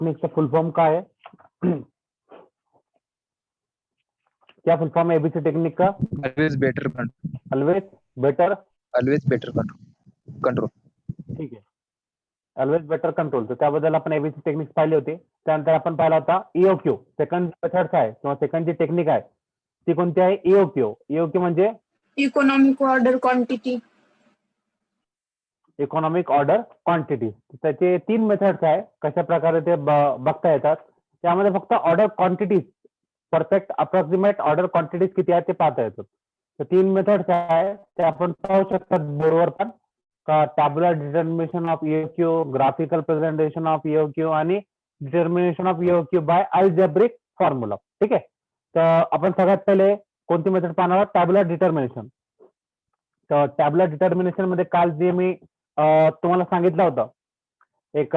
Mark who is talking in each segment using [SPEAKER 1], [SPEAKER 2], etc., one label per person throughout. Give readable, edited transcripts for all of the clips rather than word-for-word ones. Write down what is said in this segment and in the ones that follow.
[SPEAKER 1] टेक्निकचा फुल फॉर्म काय है? क्या फुल फॉर्म है एबीसी टेक्निक का?
[SPEAKER 2] Always better
[SPEAKER 1] always better
[SPEAKER 2] control.
[SPEAKER 1] ठीक आहे. Always better control. तर त्याबद्दल आपण एबीसी टेक्निक्स पाहिले होते. त्यानंतर आपण पाहिला होता ईओक्यू. सेकंड मेथड्स आहे किंवा सेकंड जी टेक्निक आहे ती कोणती आहे? ईओक्यू. ईओक्यू म्हणजे
[SPEAKER 3] economic order quantity.
[SPEAKER 1] Economic order quantity. त्याचे 3 मेथड्स आहे. कशा प्रकारे ते बघता येतात. त्यामध्ये फक्त order quantities, perfect approximate order quantities किती आहे ते पाहता येतात. तर 3 मेथड्स आहे ते आपण पाहू शकतात बोर्डवर पण. Tabular determination of EOQ, graphical presentation of EOQ आणि determination of EOQ by algebraic formula. ठीक आहे. तर आपण सगळ्यात पहिले कोणती मेथड पाहणार आहोत? Tabular determination. तर टॅब्युलर डिटर्मिनेशन मध्ये काल जे मी तुम्हाला सांगितलं होतं एक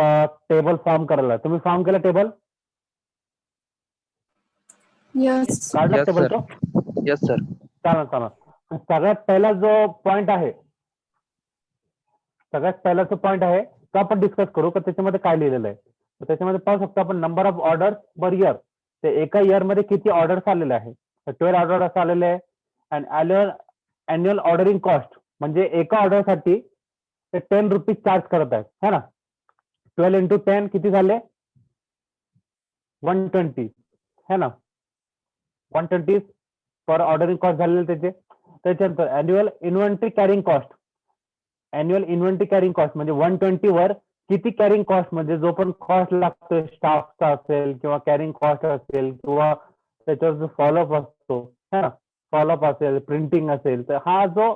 [SPEAKER 1] टेबल फॉर्म करायला. तुम्ही फॉर्म केला टेबल?
[SPEAKER 3] यस.
[SPEAKER 1] काढला
[SPEAKER 2] Yes,
[SPEAKER 1] टेबल
[SPEAKER 2] sir.
[SPEAKER 1] तो?
[SPEAKER 2] Yes, sir.
[SPEAKER 1] चालेल. सगळ्यात पहिला जो पॉइंट आहे तो आपण डिस्कस करू का त्याच्यामध्ये काय लिहिलेलं आहे. तर त्याच्यामध्ये पाहू शकतो आपण number of orders per year. ते एका इयर मध्ये किती ऑर्डर्स आलेले आहे? तर 12 ऑर्डर्स आलेले आहे. अँड अॅन्युअल ऑर्डरिंग कॉस्ट म्हणजे एका ऑर्डरसाठी ते 10 रुपीज चार्ज करत आहेत, है ना. 12 into 10 किती झाले? 120, है ना. 120 पर ऑर्डरिंग कॉस्ट झालेले त्याचे. त्याच्यानंतर annual inventory carrying cost. Annual inventory carrying cost म्हणजे 120 वर किती कॅरिंग कॉस्ट म्हणजे जो पण कॉस्ट लागतोय स्टाफचा असेल किंवा कॅरिंग कॉस्ट असेल किंवा त्याच्यावर जो फॉलोअप असतो, है ना, फॉलोअप असेल, प्रिंटिंग असेल, तर हा जो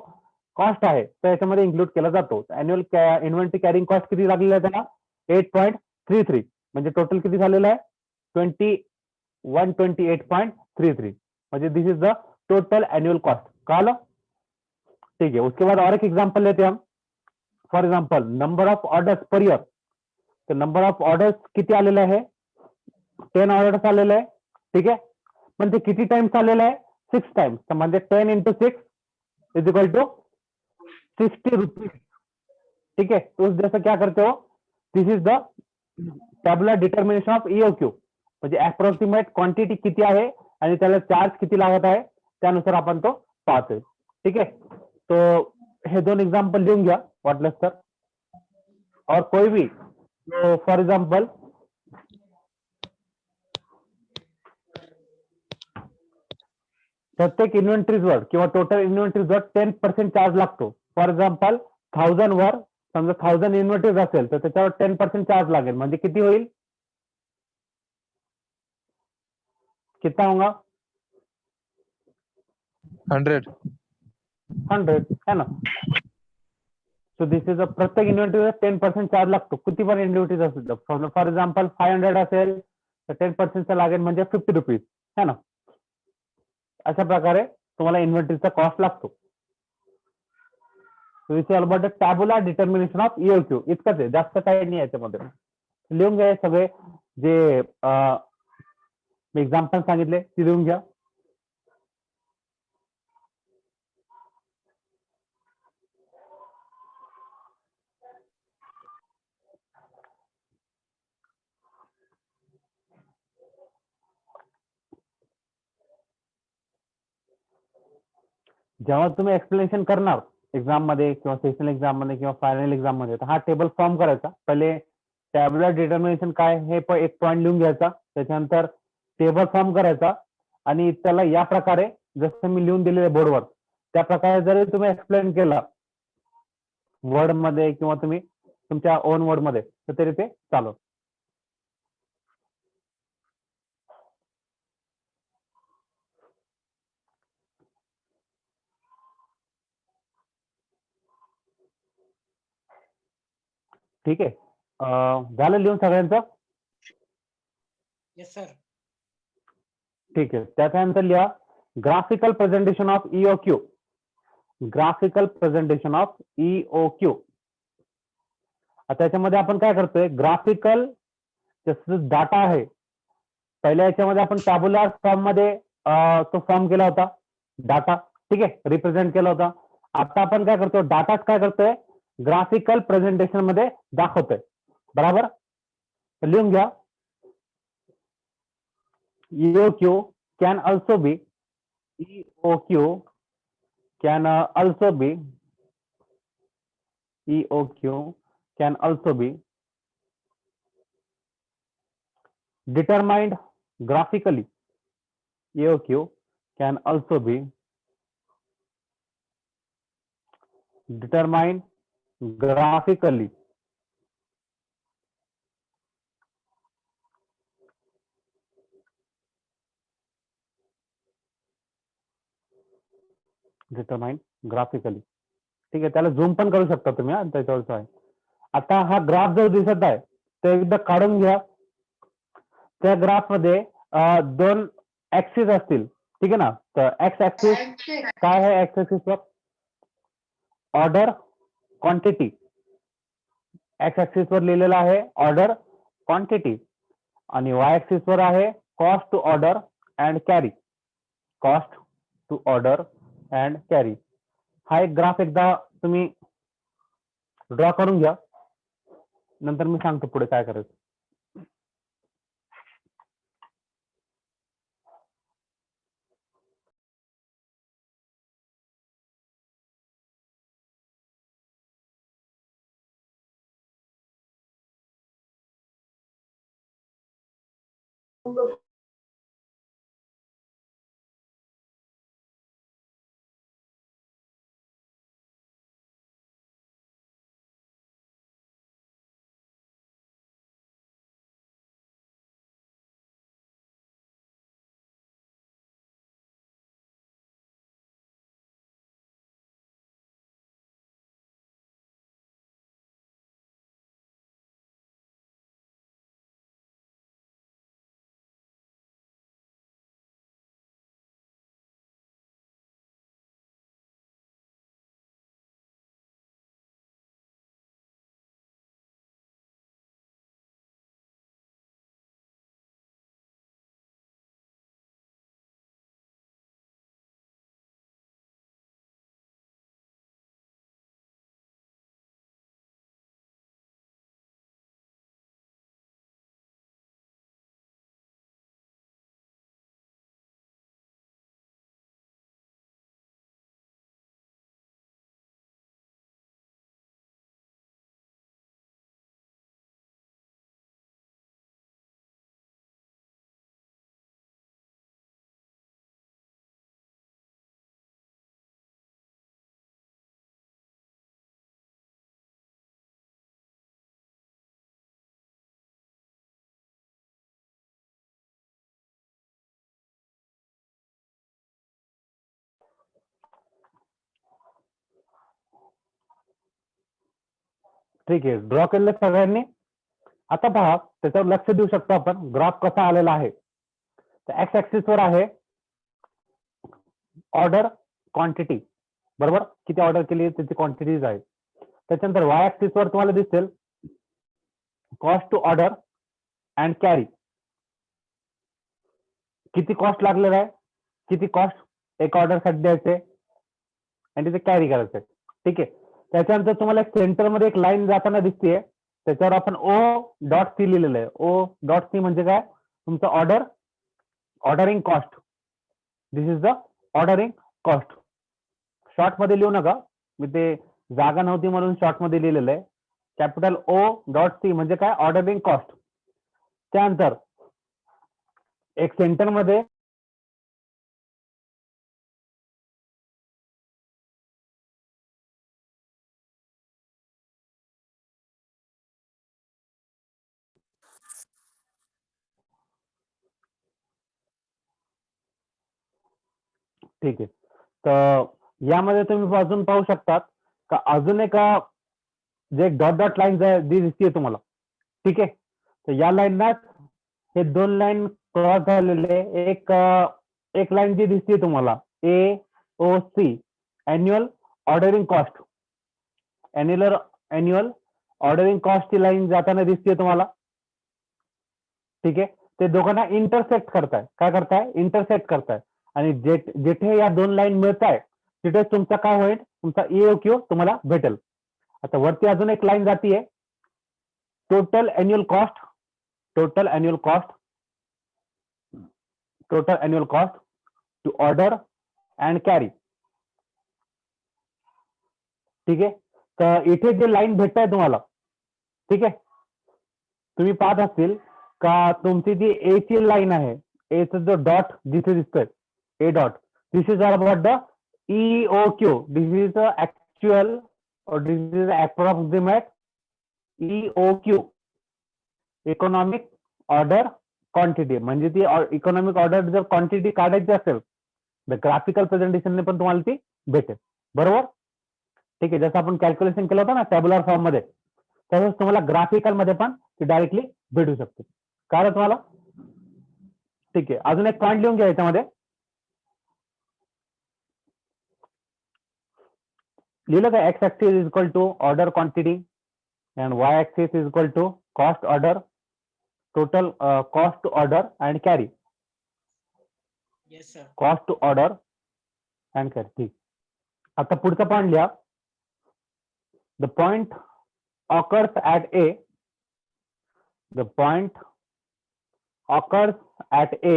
[SPEAKER 1] कॉस्ट आहे तो याच्यामध्ये इन्क्लूड केला जातो. अॅन्युअल इन्व्हेंटरी कॅरिंग कॉस्ट किती लागलेला आहे त्याला? 8.33 म्हणजे टोटल किती झालेलं आहे? 128.33 म्हणजे this is the total annual cost. कळालं? ठीक है. उसके बाद और एक एग्जांपल लेते हैं हम. For example number of orders per year. तर नंबर ऑफ ऑर्डर्स किती आलेले आहे? 10 ऑर्डर्स आलेले आहे. ठीक आहे. पण ते किती टाइम्स आलेलं आहे? 6 टाइम्स. तर म्हणजे 10 into 6 is equal to 60 rupees. ठीक है. तो जैसा क्या करते हो, this is the tabular determination of EOQ म्हणजे अप्रॉक्सिमेट क्वांटिटी किती आहे आणि त्याला चार्ज किती लागत आहे त्यानुसार आपण तो पाहतोय. ठीक आहे. तो हे 2 एग्जांपल लिहून घ्या वाटलंच तर. और कोई भी फॉर एग्जांपल प्रत्येक इन्व्हेंटरीजवर किंवा टोटल इन्व्हेंटरीजवर 10% चार्ज लागतो. फॉर एक्झाम्पल 1000 वर समजा 1000 इन्व्हेंटरीज असेल तर त्याच्यावर 10% चार्ज लागेल म्हणजे किती होईल? कितना होगा? 100 है ना. सो दिस इज अ प्रत्येक इन्व्हेंटरीवर 10% चार्ज लागतो. किती पण इन्व्हेंटरीज असेल तर फॉर एक्झाम्पल 500 असेल तर 10% लागेल म्हणजे 50 रुपीज, है ना. अशा प्रकारे तुम्हाला इन्व्हेंटरीचा कॉस्ट लागतो. About the tabular determination of EOQ. इतकंच आहे, जास्त काही नाही याच्यामध्ये. लिहून घ्या सगळे जे मी एक्झाम्पल सांगितले ते लिहून घ्या. जेव्हा तुम्ही एक्सप्लेनेशन करणार एक्झाम मध्ये किंवा सेशनल एक्झाम मध्ये किंवा फायनल एक्झाम मध्ये तर हा टेबल फॉर्म करायचा. पहिले टॅब्युलर डिटर्मिनेशन काय हे एक पॉईंट लिहून घ्यायचा. त्याच्यानंतर टेबल फॉर्म करायचा आणि त्याला या प्रकारे जसं मी लिहून दिलेले बोर्डवर त्या प्रकारे जरी तुम्ही एक्सप्लेन केला वर्ड मध्ये किंवा तुम्ही तुमच्या ओन वर्ड मध्ये तर तरी ते चालेल. ठीक आहे. झालं लिहून सगळ्यांचं?
[SPEAKER 4] Yes sir.
[SPEAKER 1] ठीक आहे. त्याच्यानंतर लिहा graphical presentation of EOQ. Graphical presentation of EOQ. आता याच्यामध्ये आपण काय करतोय? ग्राफिकल जसं डाटा आहे पहिल्या याच्यामध्ये आपण टॅब्युलर फॉर्म मध्ये तो फॉर्म केला होता डाटा. ठीक आहे. रिप्रेझेंट केला होता. आता आपण काय करतो? डाटाच काय करतोय? ग्राफिकल प्रेझेंटेशन मध्ये दाखवतोय. बरोबर. लिहून घ्या EOQ can also be EOQ can also be EOQ can also be determined graphically. EOQ can also be determined graphically. Determine graphically. ठीक आहे, त्याला झूम पण करू शकता तुम्ही. त्याच्यावरच आहे. आता हा ग्राफ जो दिसत आहे तो एकदा काढून घ्या. त्या ग्राफ मध्ये दोन ऍक्सिस असतील. ठीक आहे ना. तर एक्स ऍक्सिस काय आहे? एक्स ऍक्सिस वर ऑर्डर क्वांटिटी. एक्स ऍक्सिस वर लिहिलेलं आहे ऑर्डर क्वांटिटी आणि वाय ऍक्सिस वर आहे cost to order and carry. Cost to order and carry. हा एक ग्राफ एकदा तुम्ही ड्रॉ करून घ्या. नंतर मी सांगतो पुढे काय करायचं. ठीक आहे, ड्रॉ केलं सगळ्यांनी. आता पहा त्याच्यावर लक्ष देऊ शकतो आपण ग्राफ कसा आलेला आहे. तर एक्स ऍक्सिस वर आहे ऑर्डर क्वांटिटी. बरोबर, किती ऑर्डर केली त्याची क्वांटिटीज आहे. त्याच्यानंतर वाय ऍक्सिस वर तुम्हाला दिसेल cost to order and carry. किती कॉस्ट लागलेला आहे, किती कॉस्ट एक ऑर्डर साठी द्यायचे आणि तिथे कॅरी करायचंय. ठीक आहे. त्याच्यानंतर तुम्हाला सेंटर मध्ये एक लाईन जाताना दिसतेय. त्याच्यावर आपण ओ डॉट सी लिहिलेलं आहे. ओ डॉट सी म्हणजे काय? तुमचं ordering cost. This is the ordering cost. Short मध्ये लिहू नका, मी ते जागा नव्हती म्हणून शॉर्ट मध्ये लिहिलेलं आहे. कॅपिटल ओ डॉट सी म्हणजे काय? Ordering cost. त्यानंतर एक सेंटर मध्ये ठीक आहे. तर यामध्ये तुम्ही अजून पाहू शकतात का अजून एक जे एक डॉट डॉट लाईन जी दिसते तुम्हाला. ठीक आहे. तर या लाईनना हे दोन लाईन क्रॉस झालेले एक लाईन जी दिसते तुम्हाला AOC annual ordering cost. Annual ordering cost ची लाईन जाताना दिसते तुम्हाला. ठीक आहे. ते दोघांना इंटरसेक्ट करताय. काय करताय? इंटरसेक्ट करताय. आणि जिथे या दोन लाईन मिळत आहे तिथे तुमचा काय होईल? तुमचा EOQ तुम्हाला भेटेल. आता वरती अजून एक लाईन जातीये total annual cost. Total annual cost total annual cost to order and carry. ठीक आहे. तर इथे जे लाईन भेटत आहे तुम्हाला, ठीक आहे, तुम्ही पाहत असतील का तुमची जी ए ची लाईन आहे, एचा जो डॉट जिथे दिसतोय, A dot, this is all about the EOQ. This is the actual और this is approximate EOQ, economic order quantity. म्हणजे ती इकॉनॉमिक ऑर्डर जर क्वांटिटी काढायची असेल तर ग्राफिकल प्रेझेंटेशनने पण तुम्हाला ती भेटेल. बरोबर. ठीक आहे. जसं आपण कॅल्क्युलेशन केलं होतं ना टॅब्युलर फॉर्म मध्ये, तसंच तुम्हाला ग्राफिकल मध्ये पण ती डायरेक्टली भेटू शकते. कारण तुम्हाला, ठीक आहे, अजून एक पॉईंट लिहून घ्या याच्यामध्ये. लिहिलं का X axis is equal to order quantity and Y axis is equal to cost order, total cost to order and carry.
[SPEAKER 2] Yes, sir.
[SPEAKER 1] Cost to order and carry. ठीक. आता पुढचा पॉईंट लिहा. The point occurs at A. The point occurs at A.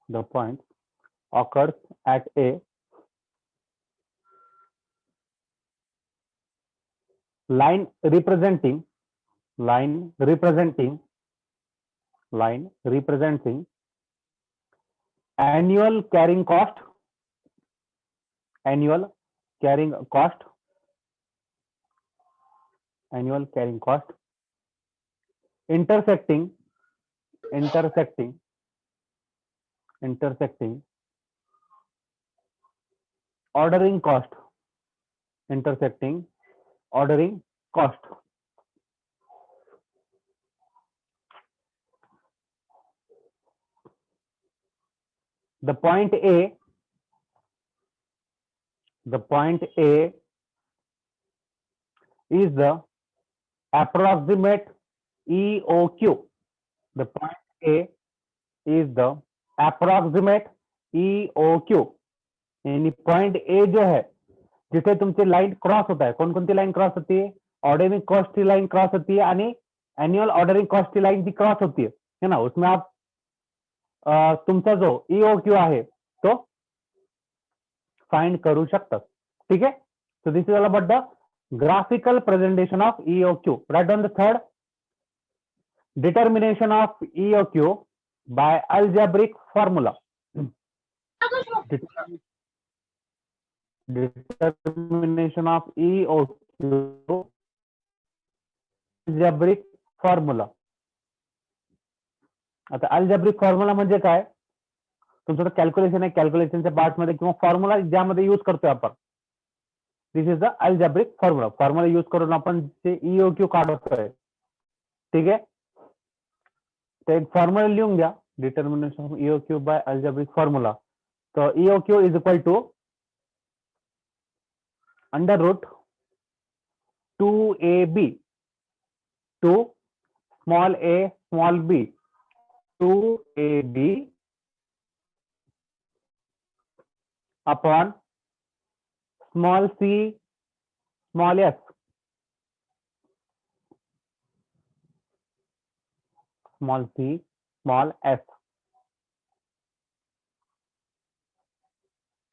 [SPEAKER 1] The point occurs at A. Line representing annual carrying cost, annual carrying cost, intersecting ordering cost, the point A is the approximate EOQ. The point A is the approximate EOQ. यानी point A जो है जिथे तुमची line cross होत आहे, कोणकोणती line cross होती है? ऑर्डरिंग कॉस्ट की लाइन क्रॉस होती है आणि एनुअल ऑर्डरिंग कॉस्ट की लाइन भी क्रॉस होती है ना. उसमें आप तुमचा जो EOQ आहे तो फाइंड करू शकता. ठीक है. So this is all about the graphical presentation of EOQ. Write down the third. Determination of EOQ by algebraic formula. Determination of EOQ algebraic formula. आता अल्जेब्रिक फॉर्म्युला म्हणजे काय? तुमचं कॅल्क्युलेशन आहे, कॅल्क्युलेशनच्या पार्ट मध्ये किंवा फॉर्म्युला ज्यामध्ये यूज करतोय आपण, this is the algebraic formula. Formula use करून आपण ते EOQ काढतोय. ठीक आहे. ते एक फॉर्म्युला लिहून घ्या. Determination of EOQ by algebraic formula. तर EOQ is equal to under root 2AB, 2 small a small b, 2AB upon small c small s, small c small s.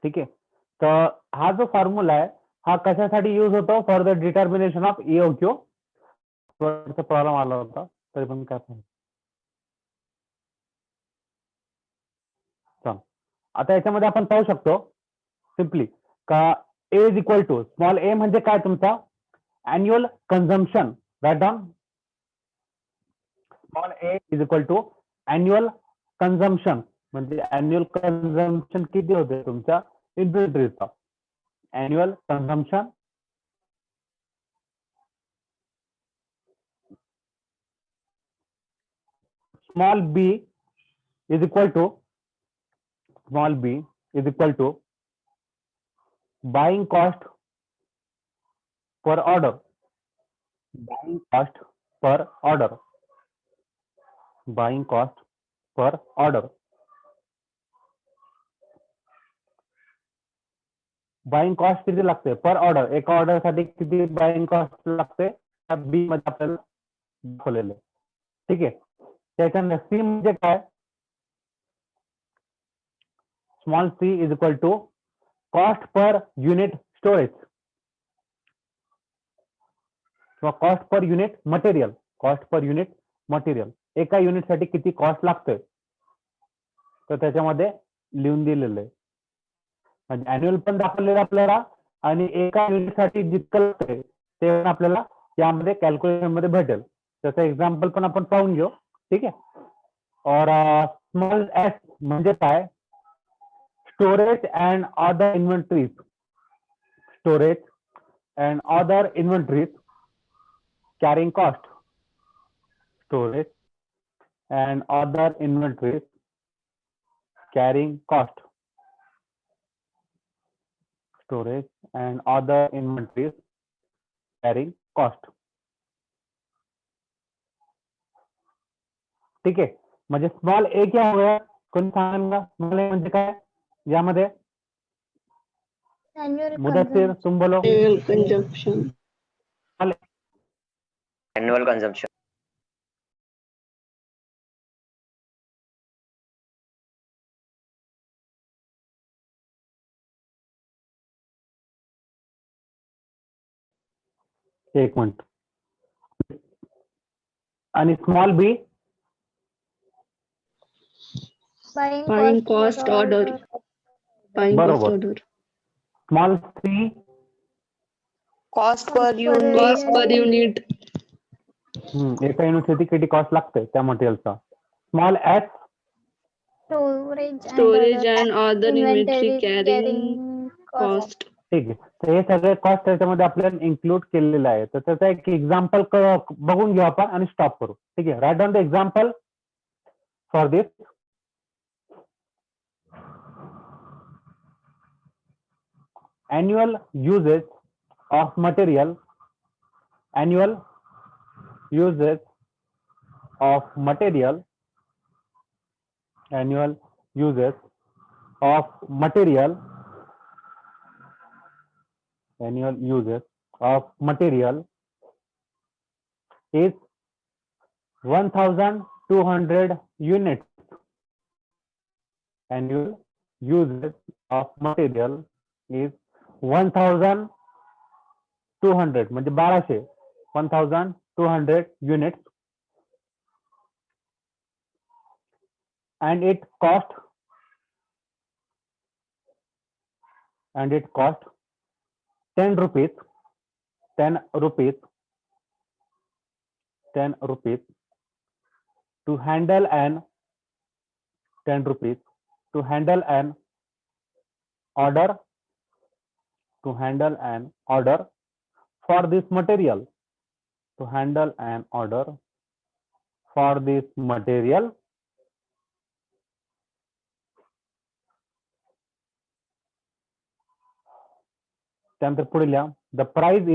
[SPEAKER 1] ठीक आहे. तर हा जो फॉर्म्युला आहे हा कशासाठी यूज होतो? For the determination of EOQ. Problem आला होता तरी पण काय पण. आता याच्यामध्ये आपण पाहू शकतो सिंपली का A is equal to small A म्हणजे काय तुमचा annual consumption. Write down. Small A is equal to annual consumption म्हणजे अॅन्युअल कन्झम्पशन किती होते तुमच्या इन्व्हेंटरीचा. Annual consumption small B is equal to small b is equal to buying cost per order. Buying cost per order. Buying cost per order. Buying cost किती लागते पर order? एका order साठी किती बाइंग कॉस्ट लागते बी मध्ये आपल्याला दाखवलेलं. ठीक आहे. त्याच्यानंतर सी म्हणजे काय? Small c is equal to cost per unit storage किंवा कॉस्ट पर युनिट मटेरियल एका युनिटसाठी किती कॉस्ट लागते तर त्याच्यामध्ये लिहून दिलेलं आहे. म्हणजे अॅन्युअल पण दाखवलेलं आपल्याला आणि एका युनिटसाठी जितकं लागतंय ते पण आपल्याला यामध्ये कॅल्क्युलेशन मध्ये भेटेल. त्याचं एक्झाम्पल पण आपण पाहून घेऊ. ठीक आहे. और स्मॉल एस म्हणजे काय storage and other inventories carrying cost storage and other inventories carrying cost storage and other inventories carrying cost. ठीक आहे. म्हणजे स्मॉल ए क्या होगा कोणी सांगा स्मॉल ए म्हणजे काय यामध्ये मुदस्सीर तुम बोलो.
[SPEAKER 2] Annual consumption.
[SPEAKER 4] Annual consumption.
[SPEAKER 1] एक मिनिट. आणि small B
[SPEAKER 2] Buying cost order. Buying cost
[SPEAKER 1] बरोबर.
[SPEAKER 2] order.
[SPEAKER 1] Small C
[SPEAKER 5] Cost per unit.
[SPEAKER 2] Cost per unit.
[SPEAKER 1] एका युनिटसाठी किती कॉस्ट लागते त्या मटेरियलचा. Small S
[SPEAKER 2] Storage and other inventory carrying cost.
[SPEAKER 1] ठीक आहे. तर हे सगळे कॉस्ट त्याच्यामध्ये आपल्याला इन्क्लूड केलेलं आहे. तर त्याचा एक एक्झाम्पल बघून घेऊ आपण आणि स्टॉप करू. ठीक आहे. Right down the example for this. Annual usage of material annual usage of material annual usage of material annual usage of material is 1200 units. Annual usage of material is 1200 म्हणजे 1200 1200 units and it cost 10 rupees 10 rupees to handle an 10 rupees to handle an order for this material त्यानंतर पुढे लिहा the price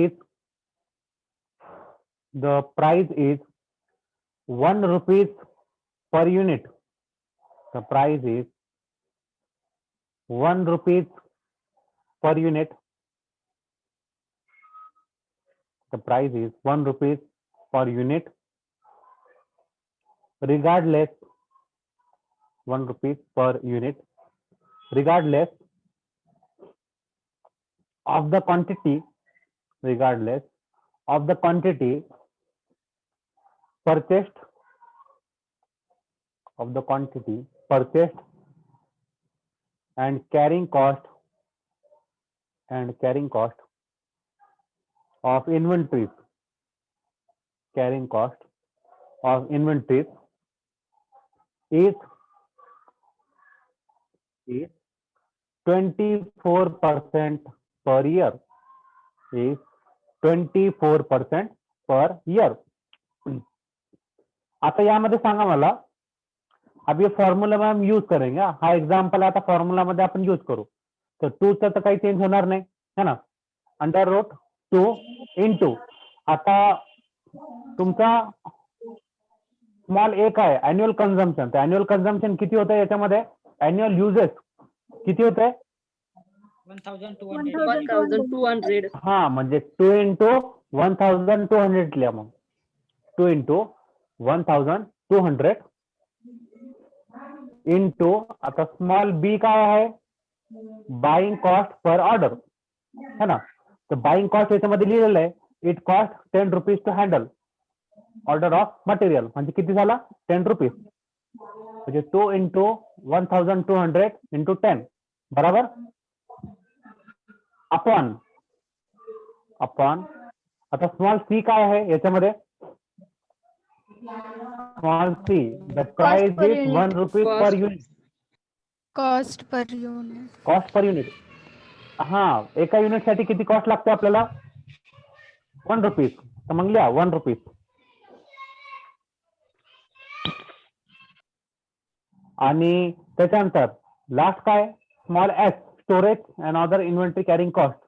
[SPEAKER 1] is 1 rupees per unit. The price is 1 rupees per unit. The price is 1 rupees per unit regardless 1 rupees per unit regardless of the quantity purchased and carrying cost of inventories is 24% per year. Is 24% per year. आता यामध्ये सांगा मला अब ये formula में हम use करेंगे. हा example आता फॉर्म्युला मध्ये आपण यूज करू. तर 2 चा तर काही चेंज होणार नाही है ना. अंडर रूट 2 इंटू आता तुमचा स्मॉल ए काय अॅन्युअल कन्झम्पशन. तर अॅन्युअल कन्झम्पशन किती होतं याच्यामध्ये अॅन्युअल युजेस किती होते
[SPEAKER 2] 1200.
[SPEAKER 1] हा म्हणजे 2 इंटू 1200 लिहा मग 2 इंटू 1200 इंटू आता स्मॉल बी काय आहे बाईंग कॉस्ट पर ऑर्डर है ना. तर बाईंग कॉस्ट याच्यामध्ये लिहिलेलं आहे it cost 10 rupees to handle order of material म्हणजे किती झाला 10 रुपीज म्हणजे 2 इंटू 1200 इंटू 10 बरोबर अपॉन आता स्मॉल सी काय आहे याच्यामध्ये small see the price
[SPEAKER 3] per
[SPEAKER 1] is
[SPEAKER 3] unit.
[SPEAKER 1] 1 rupees per
[SPEAKER 2] Cost.
[SPEAKER 1] Unit
[SPEAKER 3] Cost per unit.
[SPEAKER 1] Cost per unit. हा एका युनिट साठी किती कॉस्ट लागते आपल्याला 1 रुपीज तर मग लिहा 1 रुपीज. आणि त्याच्यानंतर लास्ट काय small S storage and other inventory carrying cost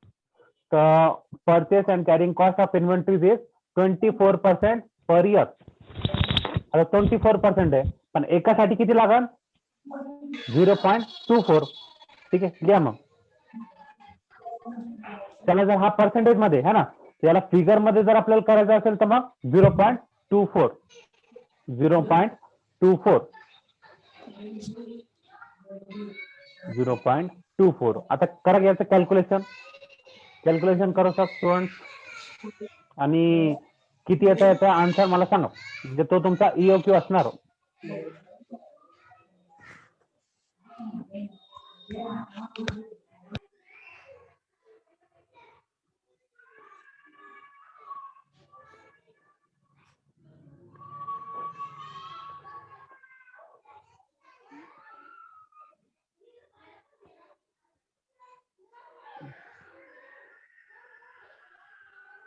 [SPEAKER 1] तर purchase and carrying cost of inventories is 24% per year. आता 24% आहे पण एकासाठी किती लागल 0.24. ठीक आहे लिहा मग. त्याला जर हा पर्सेंटेज मध्ये है ना याला फिगर मध्ये जर आपल्याला करायचं असेल तर मग 0.24 0.24. आता करा याचं कॅल्क्युलेशन करू शकतो स्टुडंट आणि किती येतं याचा आन्सर मला सांगा म्हणजे तो तुमचा EOQ असणार.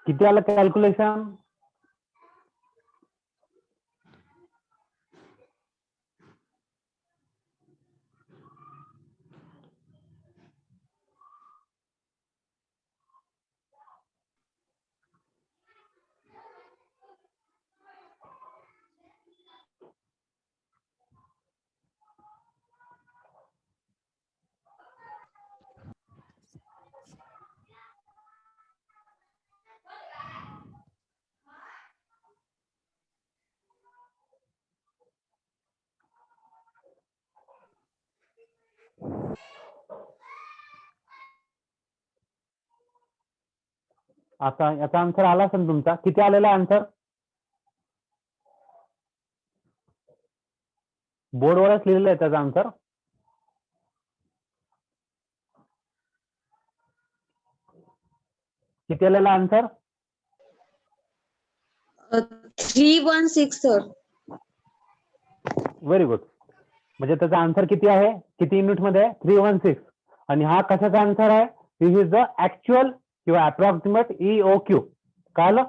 [SPEAKER 1] किती आलं कॅल्क्युलेशन आता याचा आन्सर आला असेल तुमचा किती आलेला आन्सर बोर्डवरच लिहिलेलं आहे त्याचा आन्सर. किती आलेला आन्सर
[SPEAKER 5] 316 sir.
[SPEAKER 1] Very good. म्हणजे त्याचा आन्सर किती आहे किती युनिट मध्ये 316 आणि हा कशाचा आन्सर आहे दिस इज द ऍक्च्युअल किंवा अप्रॉक्सिमेट EOQ कळलं.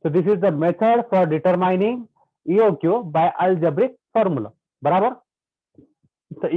[SPEAKER 1] So this is the method for determining EOQ by algebraic formula बराबर. तर